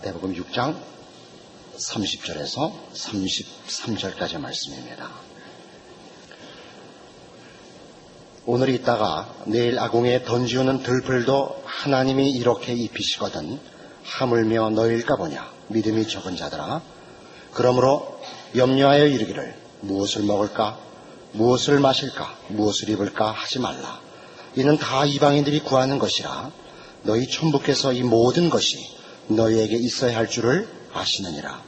마태복음 6장 30절에서 33절까지 말씀입니다. 오늘 있다가 내일 아궁이에 던지우는 들풀도 하나님이 이렇게 입히시거든 하물며 너희일까 보냐. 믿음이 적은 자들아, 그러므로 염려하여 이르기를 무엇을 먹을까, 무엇을 마실까, 무엇을 입을까 하지 말라. 이는 다 이방인들이 구하는 것이라. 너희 천부께서 이 모든 것이 너희에게 있어야 할 줄을 아시느니라.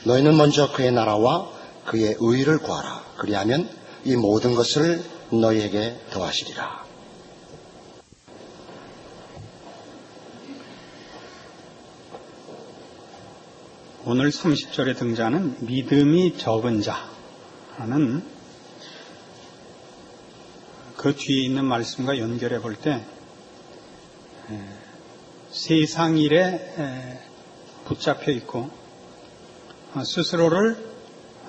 너희는 먼저 그의 나라와 그의 의를 구하라. 그리하면 이 모든 것을 너희에게 더하시리라. 오늘 30절에 등장하는 믿음이 적은 자는 그 뒤에 있는 말씀과 연결해 볼 때 세상 일에 붙잡혀 있고 스스로를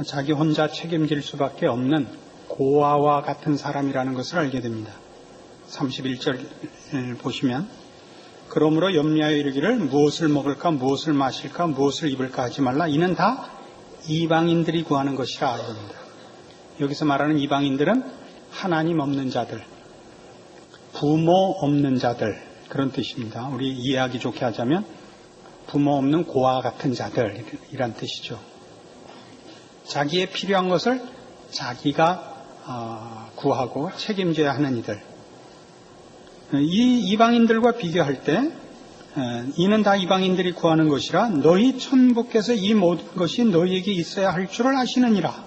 자기 혼자 책임질 수밖에 없는 고아와 같은 사람이라는 것을 알게 됩니다. 31절 보시면 그러므로 염려하여 이르기를 무엇을 먹을까, 무엇을 마실까, 무엇을 입을까 하지 말라. 이는 다 이방인들이 구하는 것이라 합니다. 여기서 말하는 이방인들은 하나님 없는 자들, 부모 없는 자들, 그런 뜻입니다. 우리 이해하기 좋게 하자면 부모 없는 고아 같은 자들이란 뜻이죠. 자기의 필요한 것을 자기가 구하고 책임져야 하는 이들. 이 이방인들과 비교할 때 이는 다 이방인들이 구하는 것이라 너희 천부께서 이 모든 것이 너희에게 있어야 할 줄을 아시느니라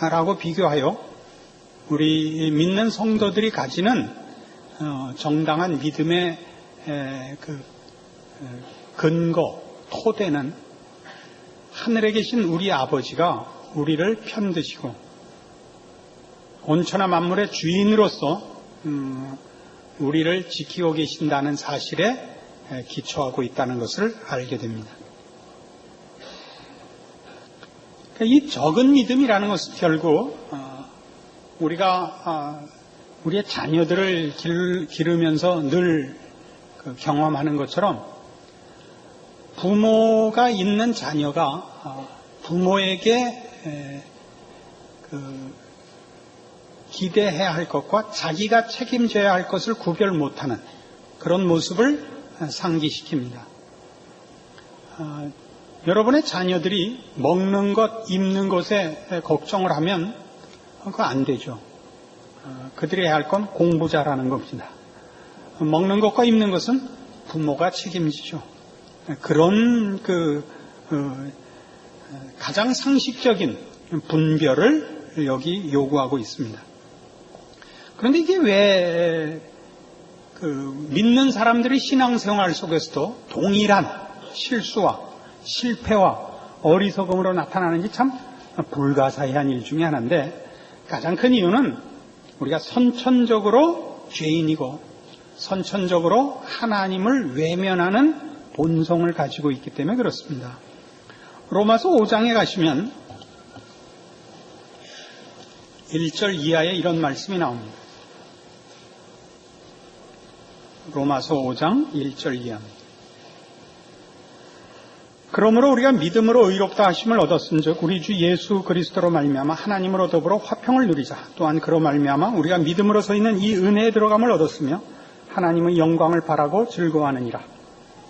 라고 비교하여 우리 믿는 성도들이 가지는 정당한 믿음의 근거, 토대는 하늘에 계신 우리 아버지가 우리를 편드시고 온천하 만물의 주인으로서 우리를 지키고 계신다는 사실에 기초하고 있다는 것을 알게 됩니다. 이 적은 믿음이라는 것은 결국 우리가 우리의 자녀들을 기르면서 늘 경험하는 것처럼 부모가 있는 자녀가 부모에게 기대해야 할 것과 자기가 책임져야 할 것을 구별 못하는 그런 모습을 상기시킵니다. 여러분의 자녀들이 먹는 것, 입는 것에 걱정을 하면 그거 안 되죠. 그들이 해야 할 건 공부 잘하는 겁니다. 먹는 것과 입는 것은 부모가 책임지죠. 그런 가장 상식적인 분별을 여기 요구하고 있습니다. 그런데 이게 왜 믿는 사람들의 신앙생활 속에서도 동일한 실수와 실패와 어리석음으로 나타나는지 참 불가사의한 일 중에 하나인데, 가장 큰 이유는 우리가 선천적으로 죄인이고 선천적으로 하나님을 외면하는 본성을 가지고 있기 때문에 그렇습니다. 로마서 5장에 가시면 1절 이하에 이런 말씀이 나옵니다. 로마서 5장 1절 이하입니다. 그러므로 우리가 믿음으로 의롭다 하심을 얻었은즉 우리 주 예수 그리스도로 말미암아 하나님으로 더불어 화평을 누리자. 또한 그로 말미암아 우리가 믿음으로 서 있는 이 은혜에 들어감을 얻었으며 하나님의 영광을 바라고 즐거워하느니라.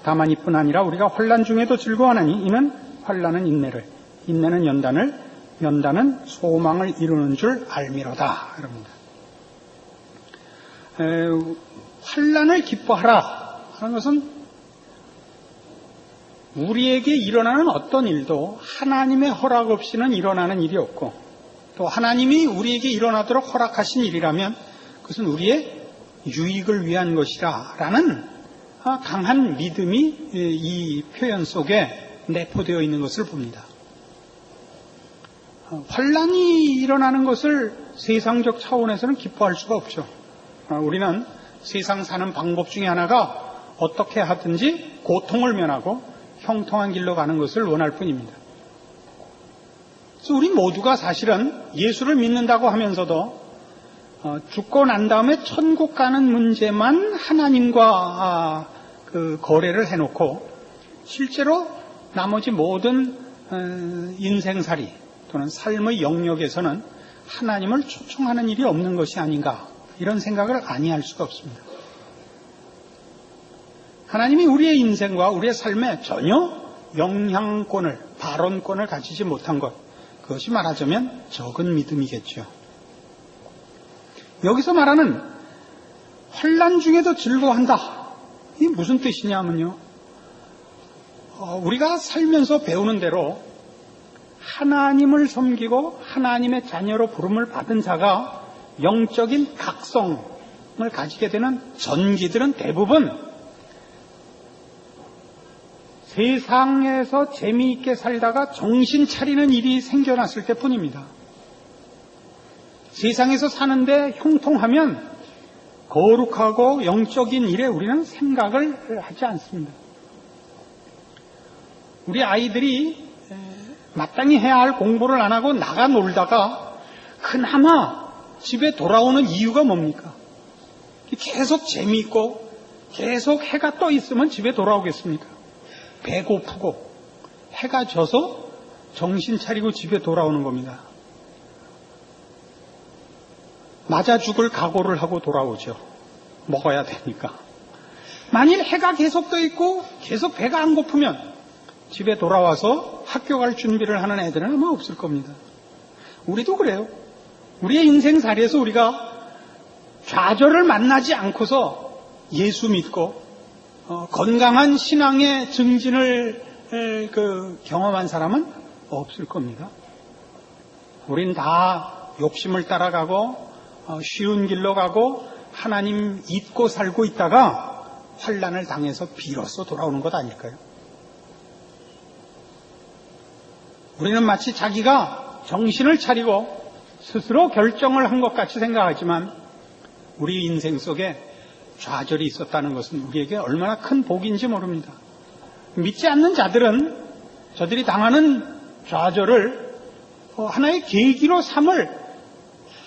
다만 이뿐 아니라 우리가 환난 중에도 즐거워하나니 이는 환난은 인내를, 인내는 연단을, 연단은 소망을 이루는 줄 알미로다. 그럽니다. 환난을 기뻐하라 하는 것은 우리에게 일어나는 어떤 일도 하나님의 허락 없이는 일어나는 일이 없고, 또 하나님이 우리에게 일어나도록 허락하신 일이라면 그것은 우리의 유익을 위한 것이라 라는 강한 믿음이 이 표현 속에 내포되어 있는 것을 봅니다. 환난이 일어나는 것을 세상적 차원에서는 기뻐할 수가 없죠. 우리는 세상 사는 방법 중에 하나가 어떻게 하든지 고통을 면하고 형통한 길로 가는 것을 원할 뿐입니다. 그래서 우리 모두가 사실은 예수를 믿는다고 하면서도 죽고 난 다음에 천국 가는 문제만 하나님과 거래를 해놓고 실제로 나머지 모든 인생살이 또는 삶의 영역에서는 하나님을 초청하는 일이 없는 것이 아닌가, 이런 생각을 아니할 수가 없습니다. 하나님이 우리의 인생과 우리의 삶에 전혀 영향권을, 발언권을 가지지 못한 것, 그것이 말하자면 적은 믿음이겠죠. 여기서 말하는 환난 중에도 즐거워한다, 이게 무슨 뜻이냐면요, 우리가 살면서 배우는 대로 하나님을 섬기고 하나님의 자녀로 부름을 받은 자가 영적인 각성을 가지게 되는 전기들은 대부분 세상에서 재미있게 살다가 정신 차리는 일이 생겨났을 때뿐입니다. 세상에서 사는데 형통하면 거룩하고 영적인 일에 우리는 생각을 하지 않습니다. 우리 아이들이 마땅히 해야 할 공부를 안 하고 나가 놀다가 그나마 집에 돌아오는 이유가 뭡니까? 계속 재미있고 계속 해가 떠 있으면 집에 돌아오겠습니까? 배고프고 해가 져서 정신 차리고 집에 돌아오는 겁니다. 맞아 죽을 각오를 하고 돌아오죠. 먹어야 되니까. 만일 해가 계속 떠 있고 계속 배가 안 고프면 집에 돌아와서 학교 갈 준비를 하는 애들은 아마 없을 겁니다. 우리도 그래요. 우리의 인생살이에서 우리가 좌절을 만나지 않고서 예수 믿고 건강한 신앙의 증진을 경험한 사람은 없을 겁니다. 우린 다 욕심을 따라가고 쉬운 길로 가고 하나님 잊고 살고 있다가 환난을 당해서 비로소 돌아오는 것 아닐까요? 우리는 마치 자기가 정신을 차리고 스스로 결정을 한 것 같이 생각하지만 우리 인생 속에 좌절이 있었다는 것은 우리에게 얼마나 큰 복인지 모릅니다. 믿지 않는 자들은 저들이 당하는 좌절을 하나의 계기로 삼을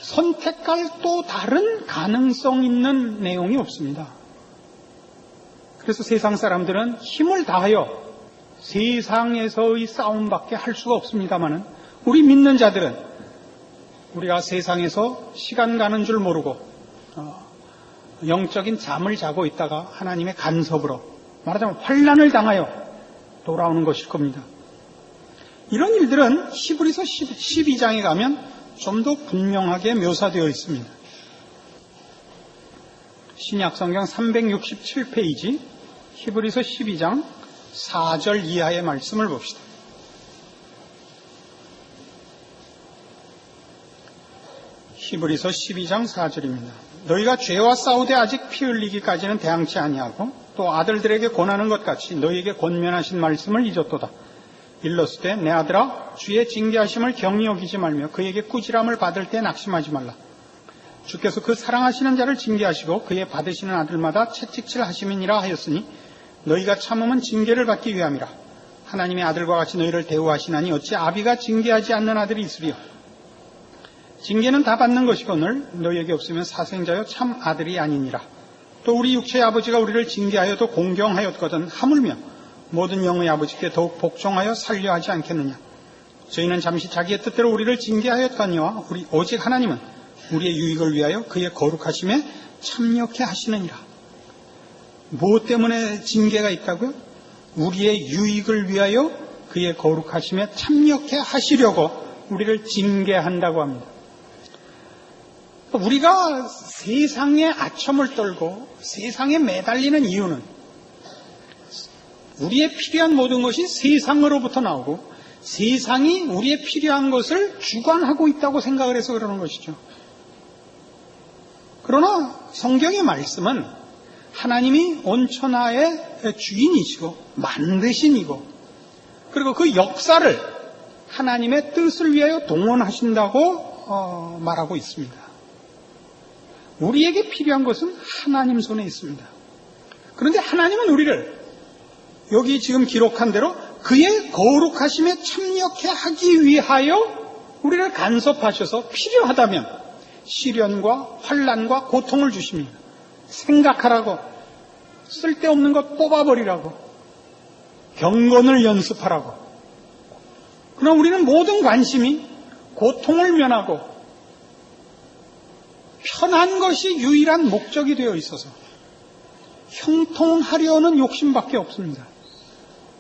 선택할 또 다른 가능성 있는 내용이 없습니다. 그래서 세상 사람들은 힘을 다하여 세상에서의 싸움밖에 할 수가 없습니다마는 우리 믿는 자들은 우리가 세상에서 시간 가는 줄 모르고 영적인 잠을 자고 있다가 하나님의 간섭으로 말하자면 환난을 당하여 돌아오는 것일 겁니다. 이런 일들은 히브리서 12장에 가면 좀 더 분명하게 묘사되어 있습니다. 신약성경 367페이지 히브리서 12장 4절 이하의 말씀을 봅시다. 히브리서 12장 4절입니다. 너희가 죄와 싸우되 아직 피 흘리기까지는 대항치 아니하고 또 아들들에게 권하는 것 같이 너희에게 권면하신 말씀을 잊었도다. 일렀으되 내 아들아 주의 징계하심을 경히 여기지 말며 그에게 꾸지람을 받을 때 낙심하지 말라. 주께서 그 사랑하시는 자를 징계하시고 그의 받으시는 아들마다 채찍질 하심이니라 하였으니 너희가 참음은 징계를 받기 위함이라. 하나님의 아들과 같이 너희를 대우하시나니 어찌 아비가 징계하지 않는 아들이 있으리요. 징계는 다 받는 것이거늘 너희에게 없으면 사생자여 참 아들이 아니니라. 또 우리 육체의 아버지가 우리를 징계하여도 공경하였거든 하물며 모든 영의 아버지께 더욱 복종하여 살려 하지 않겠느냐. 저희는 잠시 자기의 뜻대로 우리를 징계하였거니와 오직 하나님은 우리의 유익을 위하여 그의 거룩하심에 참여케 하시느니라. 무엇 때문에 징계가 있다고요? 우리의 유익을 위하여 그의 거룩하심에 참여케 하시려고 우리를 징계한다고 합니다. 우리가 세상에 아첨을 떨고 세상에 매달리는 이유는 우리의 필요한 모든 것이 세상으로부터 나오고 세상이 우리의 필요한 것을 주관하고 있다고 생각을 해서 그러는 것이죠. 그러나 성경의 말씀은 하나님이 온천하의 주인이시고 만드신이고 그리고 그 역사를 하나님의 뜻을 위하여 동원하신다고 말하고 있습니다. 우리에게 필요한 것은 하나님 손에 있습니다. 그런데 하나님은 우리를 여기 지금 기록한 대로 그의 거룩하심에 참여케 하기 위하여 우리를 간섭하셔서 필요하다면 시련과 환난과 고통을 주십니다. 생각하라고, 쓸데없는 것 뽑아버리라고. 경건을 연습하라고. 그러나 우리는 모든 관심이 고통을 면하고 편한 것이 유일한 목적이 되어 있어서 형통하려는 욕심밖에 없습니다.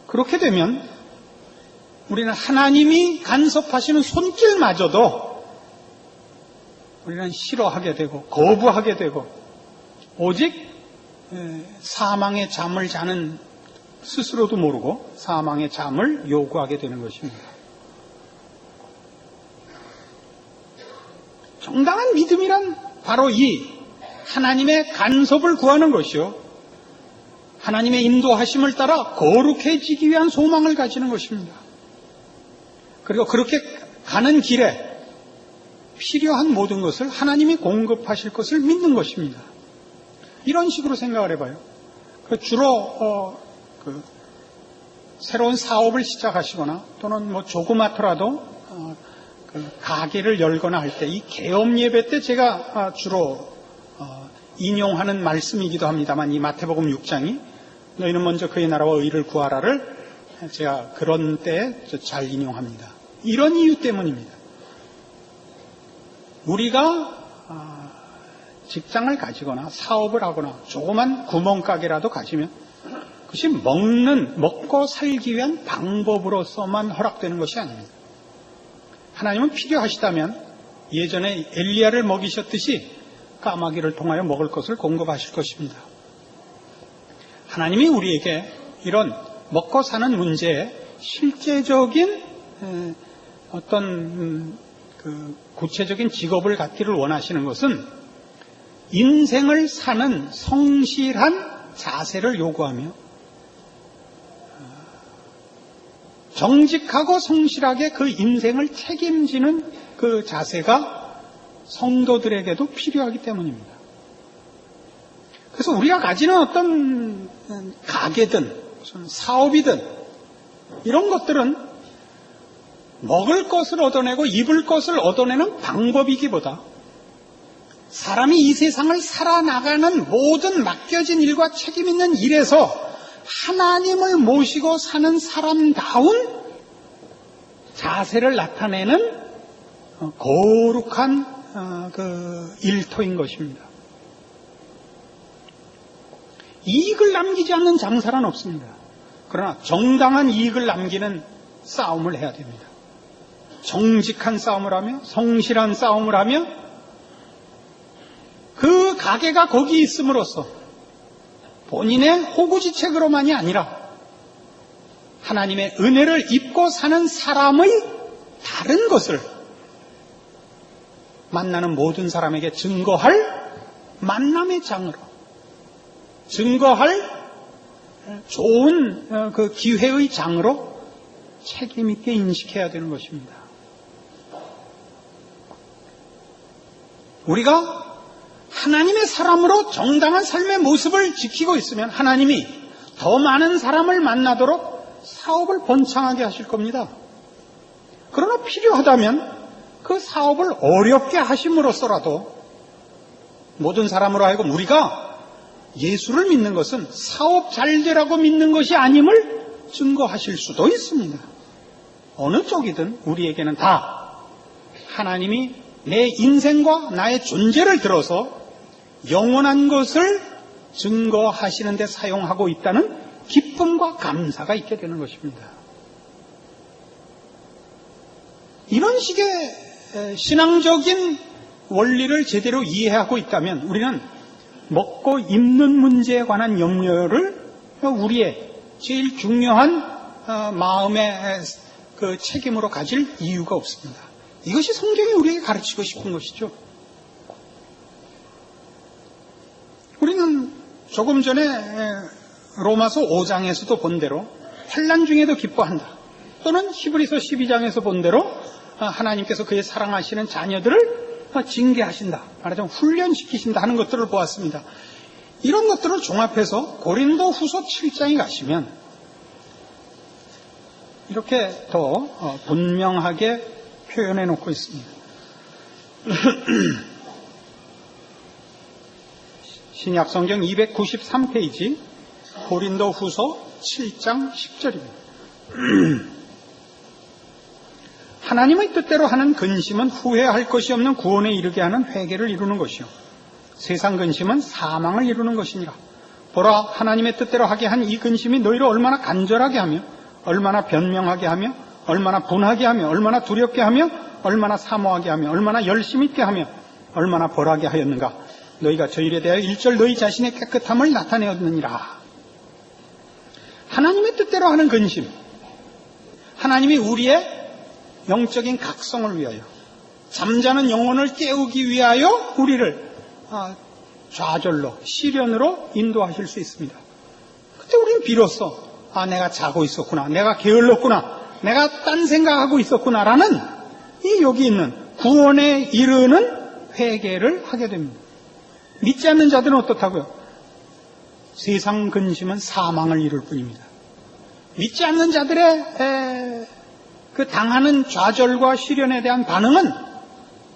그렇게 되면 우리는 하나님이 간섭하시는 손길마저도 우리는 싫어하게 되고 거부하게 되고 오직 사망의 잠을 자는 스스로도 모르고 사망의 잠을 요구하게 되는 것입니다. 정당한 믿음이란 바로 이 하나님의 간섭을 구하는 것이요, 하나님의 인도하심을 따라 거룩해지기 위한 소망을 가지는 것입니다. 그리고 그렇게 가는 길에 필요한 모든 것을 하나님이 공급하실 것을 믿는 것입니다. 이런 식으로 생각을 해봐요. 주로 새로운 사업을 시작하시거나 또는 뭐 조그맣더라도 가게를 열거나 할 때 이 개업 예배 때 제가 주로 인용하는 말씀이기도 합니다만, 이 마태복음 6장이 너희는 먼저 그의 나라와 의를 구하라를 제가 그런 때에 잘 인용합니다. 이런 이유 때문입니다. 우리가 직장을 가지거나 사업을 하거나 조그만 구멍가게라도 가지면 그것이 먹고 살기 위한 방법으로서만 허락되는 것이 아닙니다. 하나님은 필요하시다면 예전에 엘리야를 먹이셨듯이 까마귀를 통하여 먹을 것을 공급하실 것입니다. 하나님이 우리에게 이런 먹고 사는 문제에 실제적인 어떤 구체적인 직업을 갖기를 원하시는 것은 인생을 사는 성실한 자세를 요구하며 정직하고 성실하게 그 인생을 책임지는 그 자세가 성도들에게도 필요하기 때문입니다. 그래서 우리가 가지는 어떤 가게든 무슨 사업이든 이런 것들은 먹을 것을 얻어내고 입을 것을 얻어내는 방법이기보다 사람이 이 세상을 살아나가는 모든 맡겨진 일과 책임 있는 일에서 하나님을 모시고 사는 사람다운 자세를 나타내는 거룩한 일터인 것입니다. 이익을 남기지 않는 장사란 없습니다. 그러나 정당한 이익을 남기는 싸움을 해야 됩니다. 정직한 싸움을 하며 성실한 싸움을 하며 그 가게가 거기 있음으로써 본인의 호구지책으로만이 아니라 하나님의 은혜를 입고 사는 사람의 다른 것을 만나는 모든 사람에게 증거할 만남의 장으로, 증거할 좋은 그 기회의 장으로 책임 있게 인식해야 되는 것입니다. 우리가 하나님의 사람으로 정당한 삶의 모습을 지키고 있으면 하나님이 더 많은 사람을 만나도록 사업을 번창하게 하실 겁니다. 그러나 필요하다면 그 사업을 어렵게 하심으로써라도 모든 사람으로 하여금 우리가 예수를 믿는 것은 사업 잘 되라고 믿는 것이 아님을 증거하실 수도 있습니다. 어느 쪽이든 우리에게는 다 하나님이 내 인생과 나의 존재를 들어서 영원한 것을 증거하시는 데 사용하고 있다는 기쁨과 감사가 있게 되는 것입니다. 이런 식의 신앙적인 원리를 제대로 이해하고 있다면 우리는 먹고 입는 문제에 관한 염려를 우리의 제일 중요한 마음의 그 책임으로 가질 이유가 없습니다. 이것이 성경이 우리에게 가르치고 싶은 것이죠. 우리는 조금 전에 로마서 5장에서도 본 대로 환난 중에도 기뻐한다. 또는 히브리서 12장에서 본 대로 하나님께서 그의 사랑하시는 자녀들을 징계하신다. 말하자면 훈련시키신다 하는 것들을 보았습니다. 이런 것들을 종합해서 고린도 후서 7장에 가시면 이렇게 더 분명하게 표현해 놓고 있습니다. 신약성경 293페이지 고린도 후서 7장 10절입니다. 하나님의 뜻대로 하는 근심은 후회할 것이 없는 구원에 이르게 하는 회개를 이루는 것이요 세상 근심은 사망을 이루는 것이니라. 보라, 하나님의 뜻대로 하게 한 이 근심이 너희를 얼마나 간절하게 하며 얼마나 변명하게 하며 얼마나 분하게 하며 얼마나 두렵게 하며 얼마나 사모하게 하며 얼마나 열심 있게 하며 얼마나 벌하게 하였는가. 너희가 저 일에 대하여 일절 너희 자신의 깨끗함을 나타내었느니라. 하나님의 뜻대로 하는 근심, 하나님이 우리의 영적인 각성을 위하여, 잠자는 영혼을 깨우기 위하여 우리를 좌절로, 시련으로 인도하실 수 있습니다. 그때 우리는 비로소 내가 자고 있었구나, 내가 게을렀구나, 내가 딴 생각하고 있었구나라는 이 여기 있는 구원에 이르는 회개를 하게 됩니다. 믿지 않는 자들은 어떻다고요? 세상 근심은 사망을 이룰 뿐입니다. 믿지 않는 자들의 그 당하는 좌절과 시련에 대한 반응은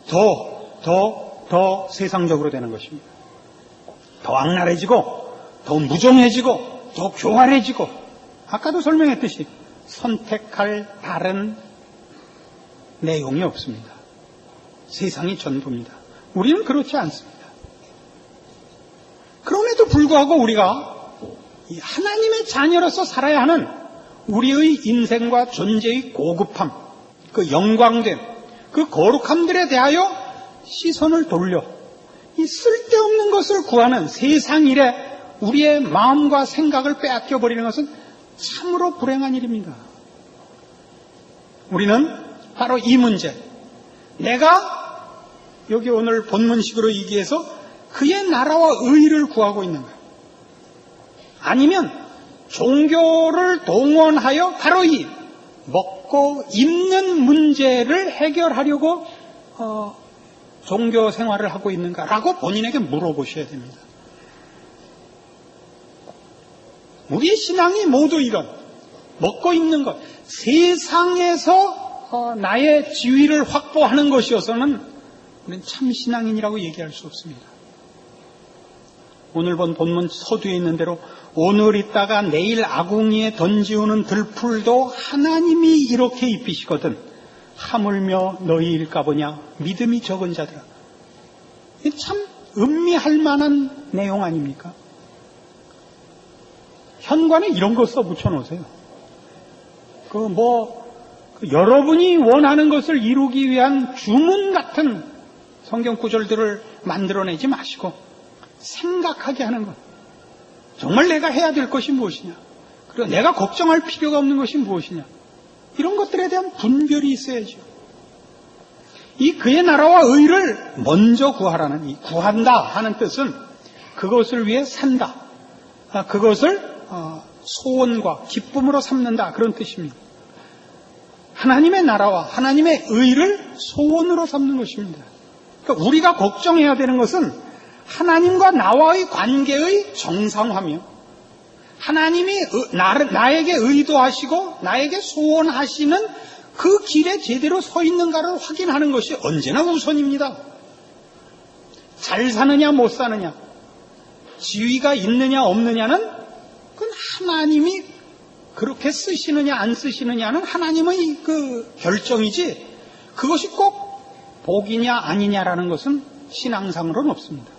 더 세상적으로 되는 것입니다. 더 악랄해지고, 더 무정해지고, 더 교활해지고, 아까도 설명했듯이 선택할 다른 내용이 없습니다. 세상이 전부입니다. 우리는 그렇지 않습니다. 그럼에도 불구하고 우리가 이 하나님의 자녀로서 살아야 하는 우리의 인생과 존재의 고급함, 그 영광됨, 그 거룩함들에 대하여 시선을 돌려 이 쓸데없는 것을 구하는 세상 일에 우리의 마음과 생각을 빼앗겨 버리는 것은 참으로 불행한 일입니다. 우리는 바로 이 문제, 내가 여기 오늘 본문식으로 얘기해서 그의 나라와 의를 구하고 있는 거예요. 아니면 종교를 동원하여 바로 이 먹고 입는 문제를 해결하려고 종교 생활을 하고 있는가라고 본인에게 물어보셔야 됩니다. 우리 신앙이 모두 이런 먹고 입는 것, 세상에서 나의 지위를 확보하는 것이어서는 우리는 참 신앙인이라고 얘기할 수 없습니다. 오늘 본 본문 서두에 있는 대로 오늘 있다가 내일 아궁이에 던지우는 들풀도 하나님이 이렇게 입히시거든 하물며 너희일까 보냐 믿음이 적은 자들아. 참 음미할 만한 내용 아닙니까? 현관에 이런 거 써 붙여놓으세요. 여러분이 원하는 것을 이루기 위한 주문 같은 성경 구절들을 만들어내지 마시고 생각하게 하는 것. 정말 내가 해야 될 것이 무엇이냐? 그리고 내가 걱정할 필요가 없는 것이 무엇이냐? 이런 것들에 대한 분별이 있어야죠. 이 그의 나라와 의를 먼저 구하라는, 이 구한다 하는 뜻은 그것을 위해 산다. 그것을 소원과 기쁨으로 삼는다. 그런 뜻입니다. 하나님의 나라와 하나님의 의를 소원으로 삼는 것입니다. 그러니까 우리가 걱정해야 되는 것은 하나님과 나와의 관계의 정상화며 하나님이 나에게 의도하시고 나에게 소원하시는 그 길에 제대로 서 있는가를 확인하는 것이 언제나 우선입니다. 잘 사느냐 못 사느냐, 지위가 있느냐 없느냐는 그건 하나님이 그렇게 쓰시느냐 안 쓰시느냐는 하나님의 그 결정이지 그것이 꼭 복이냐 아니냐라는 것은 신앙상으로는 없습니다.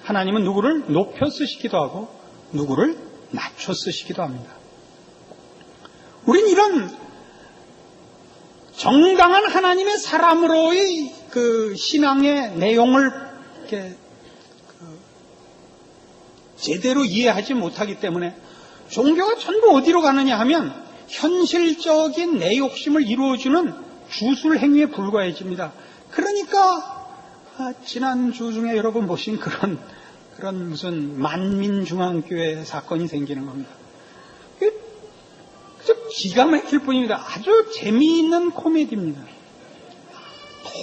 하나님은 누구를 높여 쓰시기도 하고 누구를 낮춰 쓰시기도 합니다. 우린 이런 정당한 하나님의 사람으로의 그 신앙의 내용을 이렇게 제대로 이해하지 못하기 때문에 종교가 전부 어디로 가느냐 하면 현실적인 내 욕심을 이루어주는 주술 행위에 불과해집니다. 그러니까 지난주 중에 여러분 보신 그런 무슨 만민중앙교회 사건이 생기는 겁니다. 기가 막힐 뿐입니다. 아주 재미있는 코미디입니다.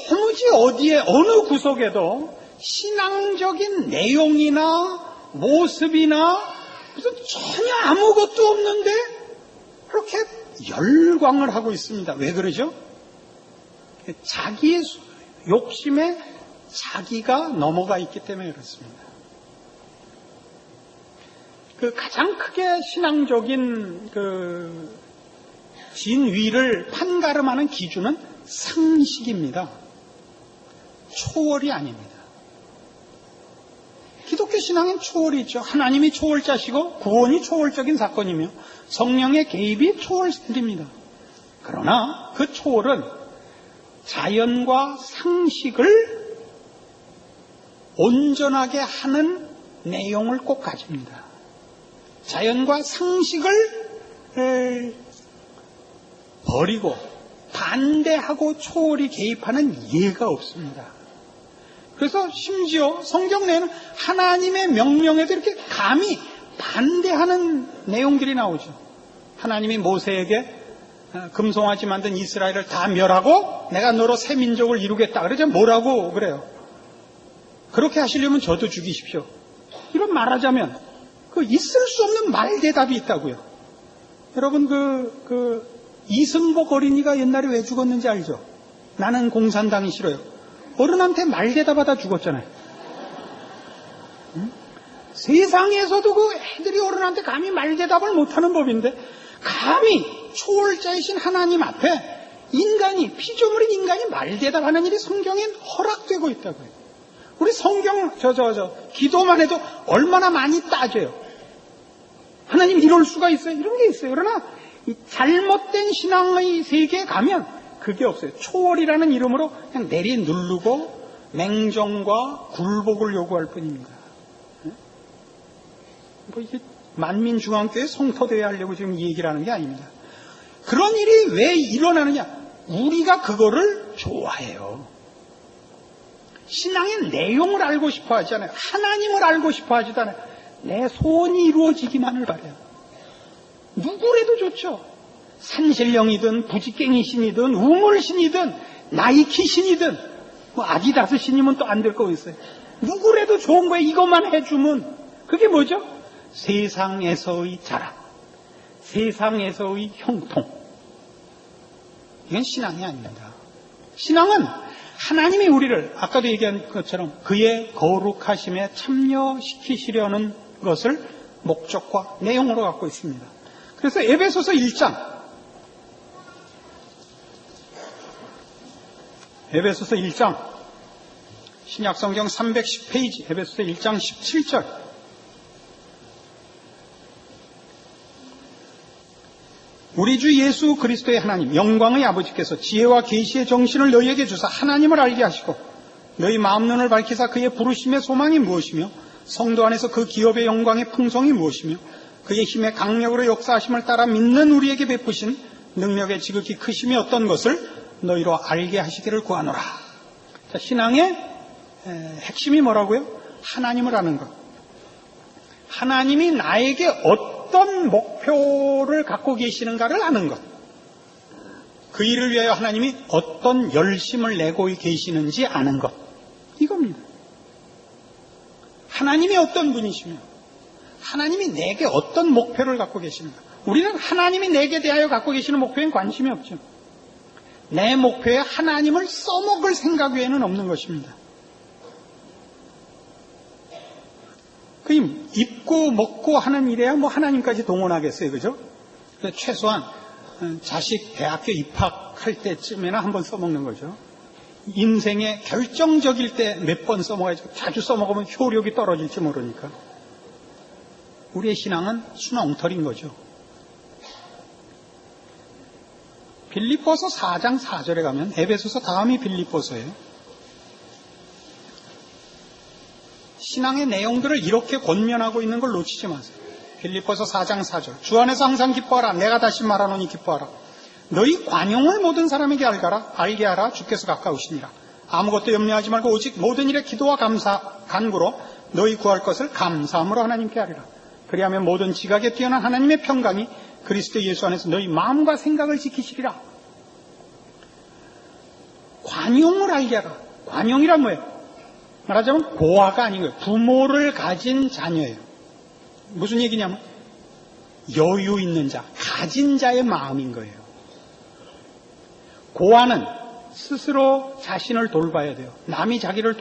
도무지 어디에 어느 구석에도 신앙적인 내용이나 모습이나 무슨 전혀 아무것도 없는데 그렇게 열광을 하고 있습니다. 왜 그러죠? 자기의 욕심에 자기가 넘어가 있기 때문에 그렇습니다. 그 가장 크게 신앙적인 그 진위를 판가름하는 기준은 상식입니다. 초월이 아닙니다. 기독교 신앙엔 초월이 있죠. 하나님이 초월자시고 구원이 초월적인 사건이며 성령의 개입이 초월입니다. 그러나 그 초월은 자연과 상식을 온전하게 하는 내용을 꼭 가집니다. 자연과 상식을 버리고 반대하고 초월이 개입하는 예가 없습니다. 그래서 심지어 성경 내에는 하나님의 명령에도 이렇게 감히 반대하는 내용들이 나오죠. 하나님이 모세에게 금송아지 만든 이스라엘을 다 멸하고 내가 너로 새 민족을 이루겠다. 그러자 뭐라고 그래요? 그렇게 하시려면 저도 죽이십시오. 이런 말하자면 그 있을 수 없는 말대답이 있다고요. 여러분 이승복 어린이가 옛날에 왜 죽었는지 알죠? 나는 공산당이 싫어요. 어른한테 말대답하다 죽었잖아요. 응? 세상에서도 그 애들이 어른한테 감히 말대답을 못하는 법인데 감히 초월자이신 하나님 앞에 인간이 피조물인 인간이 말대답하는 일이 성경엔 허락되고 있다고요. 우리 성경 기도만 해도 얼마나 많이 따져요. 하나님 이럴 수가 있어요. 이런 게 있어요. 그러나 이 잘못된 신앙의 세계에 가면 그게 없어요. 초월이라는 이름으로 그냥 내리 누르고 맹정과 굴복을 요구할 뿐입니다. 뭐 이게 만민중앙교회 성토대회 하려고 지금 이 얘기를 하는 게 아닙니다. 그런 일이 왜 일어나느냐? 우리가 그거를 좋아해요. 신앙의 내용을 알고 싶어 하지 않아요. 하나님을 알고 싶어 하지도 않아요. 내 소원이 이루어지기만을 바라요. 누구래도 좋죠. 산신령이든 부지깽이신이든 우물신이든 나이키신이든 뭐 아디다스 신이면 또 안 될 거 있어요. 누구래도 좋은 거예요. 이것만 해주면. 그게 뭐죠? 세상에서의 자랑, 세상에서의 형통. 이건 신앙이 아닙니다. 신앙은 하나님이 우리를 아까도 얘기한 것처럼 그의 거룩하심에 참여시키시려는 것을 목적과 내용으로 갖고 있습니다. 그래서 에베소서 1장 신약성경 310페이지 에베소서 1장 17절 우리 주 예수 그리스도의 하나님 영광의 아버지께서 지혜와 계시의 정신을 너희에게 주사 하나님을 알게 하시고 너희 마음 눈을 밝히사 그의 부르심의 소망이 무엇이며 성도 안에서 그 기업의 영광의 풍성이 무엇이며 그의 힘의 강력으로 역사하심을 따라 믿는 우리에게 베푸신 능력의 지극히 크심이 어떤 것을 너희로 알게 하시기를 구하노라. 자, 신앙의 핵심이 뭐라고요? 하나님을 아는 것. 하나님이 나에게 어떤 목표를 갖고 계시는가를 아는 것. 그 일을 위하여 하나님이 어떤 열심을 내고 계시는지 아는 것. 이겁니다. 하나님이 어떤 분이시며 하나님이 내게 어떤 목표를 갖고 계시는가. 우리는 하나님이 내게 대하여 갖고 계시는 목표엔 관심이 없죠. 내 목표에 하나님을 써먹을 생각 외에는 없는 것입니다. 그 입고 먹고 하는 일에야 뭐 하나님까지 동원하겠어요. 그죠? 최소한 자식 대학교 입학할 때쯤에나 한번 써먹는 거죠. 인생의 결정적일 때 몇 번 써먹어야지. 자주 써먹으면 효력이 떨어질지 모르니까. 우리의 신앙은 순엉터리인 거죠. 빌립보서 4장 4절에 가면 에베소서 다음이 빌립보서예요. 신앙의 내용들을 이렇게 권면하고 있는 걸 놓치지 마세요. 빌립보서 4장 4절 주 안에서 항상 기뻐하라. 내가 다시 말하노니 기뻐하라. 너희 관용을 모든 사람에게 알게 하라. 주께서 가까우시니라. 아무것도 염려하지 말고 오직 모든 일에 기도와 간구로 너희 구할 것을 감사함으로 하나님께 하리라. 그리하면 모든 지각에 뛰어난 하나님의 평강이 그리스도 예수 안에서 너희 마음과 생각을 지키시리라. 관용을 알게 하라. 관용이란 뭐예요? 말하자면 고아가 아닌 거예요. 부모를 가진 자녀예요. 무슨 얘기냐면 여유 있는 자, 가진 자의 마음인 거예요. 고아는 스스로 자신을 돌봐야 돼요. 남이 자기를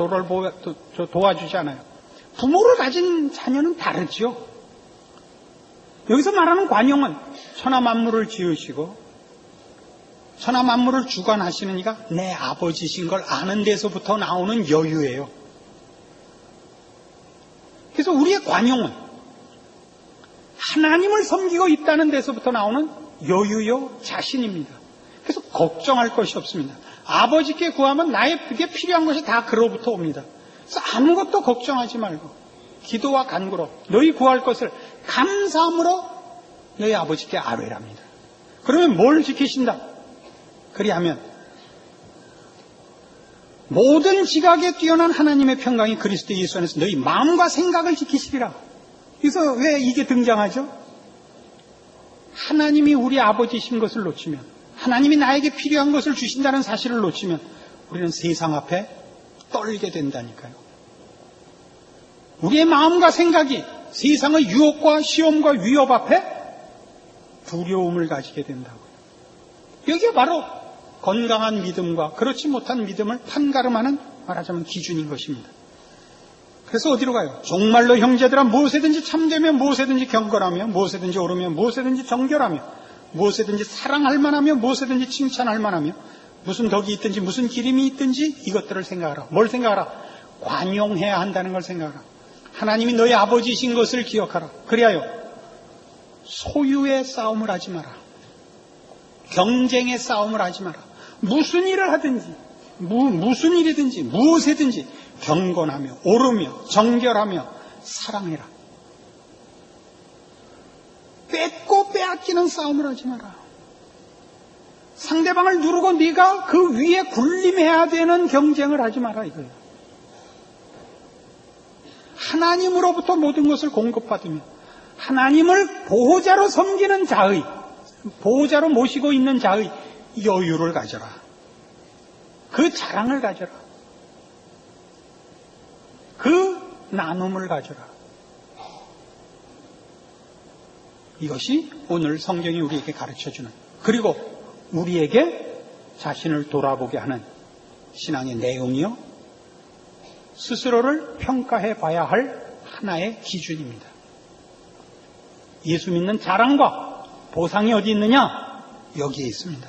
도와주지 않아요. 부모를 가진 자녀는 다르죠. 여기서 말하는 관용은 천하 만물을 지으시고 천하 만물을 주관하시는 이가 내 아버지신 걸 아는 데서부터 나오는 여유예요. 그래서 우리의 관용은 하나님을 섬기고 있다는 데서부터 나오는 여유요 자신입니다. 그래서 걱정할 것이 없습니다. 아버지께 구하면 나에게 필요한 것이 다 그로부터 옵니다. 그래서 아무것도 걱정하지 말고 기도와 간구로 너희 구할 것을 감사함으로 너희 아버지께 아뢰랍니다. 그러면 뭘 지키신다? 그리하면 모든 지각에 뛰어난 하나님의 평강이 그리스도 예수 안에서 너희 마음과 생각을 지키시리라. 그래서 왜 이게 등장하죠? 하나님이 우리 아버지신 것을 놓치면, 하나님이 나에게 필요한 것을 주신다는 사실을 놓치면 우리는 세상 앞에 떨게 된다니까요. 우리의 마음과 생각이 세상의 유혹과 시험과 위협 앞에 두려움을 가지게 된다고요. 여기에 바로 건강한 믿음과 그렇지 못한 믿음을 판가름하는 말하자면 기준인 것입니다. 그래서 어디로 가요? 정말로 형제들아 무엇에든지 참되며 무엇에든지 경건하며 무엇에든지 옳으며 무엇에든지 정결하며 무엇에든지 사랑할 만하며 무엇에든지 칭찬할 만하며 무슨 덕이 있든지 무슨 기림이 있든지 이것들을 생각하라. 뭘 생각하라? 관용해야 한다는 걸 생각하라. 하나님이 너희 아버지이신 것을 기억하라. 그리하여 소유의 싸움을 하지 마라. 경쟁의 싸움을 하지 마라. 무슨 일을 하든지 무슨 일이든지 무엇이든지 경건하며 옳으며 정결하며 사랑해라. 뺏고 빼앗기는 싸움을 하지 마라. 상대방을 누르고 네가 그 위에 군림해야 되는 경쟁을 하지 마라 이거예요. 하나님으로부터 모든 것을 공급받으며 하나님을 보호자로 섬기는 자의, 보호자로 모시고 있는 자의 여유를 가져라. 그 자랑을 가져라. 그 나눔을 가져라. 이것이 오늘 성경이 우리에게 가르쳐주는, 그리고 우리에게 자신을 돌아보게 하는 신앙의 내용이요, 스스로를 평가해 봐야 할 하나의 기준입니다. 예수 믿는 자랑과 보상이 어디 있느냐? 여기에 있습니다.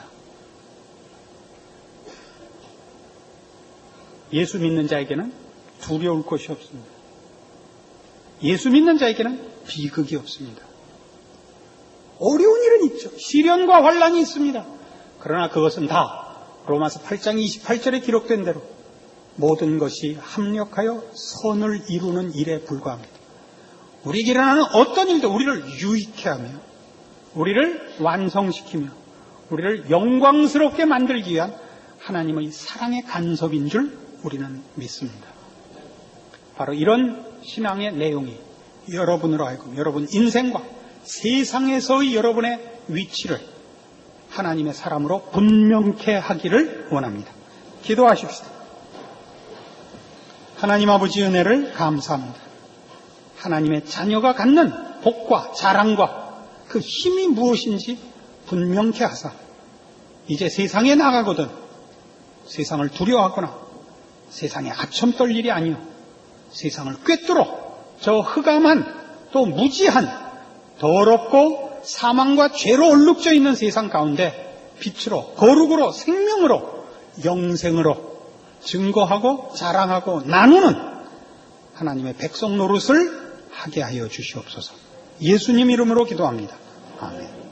예수 믿는 자에게는 두려울 것이 없습니다. 예수 믿는 자에게는 비극이 없습니다. 어려운 일은 있죠. 시련과 환란이 있습니다. 그러나 그것은 다 로마서 8장 28절에 기록된 대로 모든 것이 합력하여 선을 이루는 일에 불과합니다. 우리에게 일어나는 어떤 일도 우리를 유익해 하며 우리를 완성시키며 우리를 영광스럽게 만들기 위한 하나님의 사랑의 간섭인 줄 우리는 믿습니다. 바로 이런 신앙의 내용이 여러분으로 하여금 여러분 인생과 세상에서의 여러분의 위치를 하나님의 사람으로 분명케 하기를 원합니다. 기도하십시다. 하나님 아버지 은혜를 감사합니다. 하나님의 자녀가 갖는 복과 자랑과 그 힘이 무엇인지 분명케 하사 이제 세상에 나가거든 세상을 두려워하거나 세상에 아첨 떨 일이 아니요 세상을 꿰뚫어 저 흑암한 또 무지한 더럽고 사망과 죄로 얼룩져 있는 세상 가운데 빛으로 거룩으로 생명으로 영생으로 증거하고 자랑하고 나누는 하나님의 백성 노릇을 하게 하여 주시옵소서. 예수님 이름으로 기도합니다. 아멘.